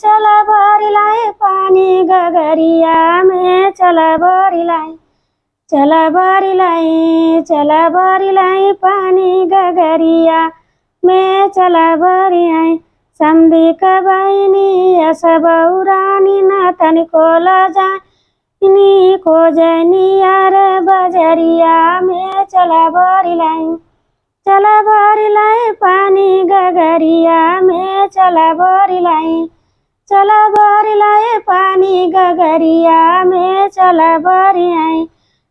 चला भरी लाई पानी गगरिया में चला भरी लाई पानी गगरिया में चला भरी आई समधी का बहिनी यस बहुरानी न तनिको लजानी को जनी यार बजरिया में चला भरी लाई पानी गगरिया में चला भरी लाई पानी गगरिया में चला भरी आई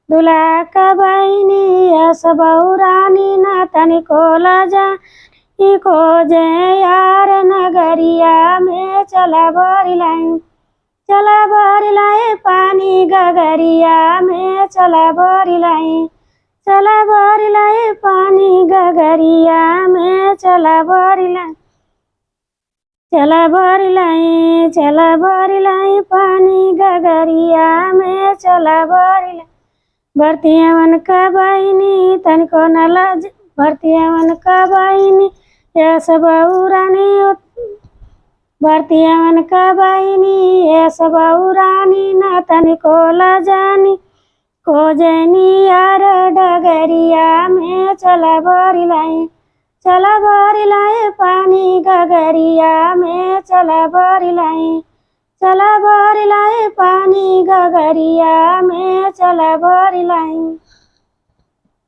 दूल्हा का बहिनी यस बहुरानी न तनिको लजानी को जय यार नगरिया में चला भरी लाई पानी गगरिया में चला भरी लाई पानी गगरिया में चला भरी लाई पानी गगरिया में चला भरी लाई भरतियावन का बहिनी तनिको न लज भरतियावन का बहिनी यस बहुरानी भरतियावन का बहिनी यस बहुरानी न तनिको लजानी को जनी यार डगरिया में चला भरी लाई पानी गगरिया में चला भरी लाई पानी गगरिया में चला भरी लाई।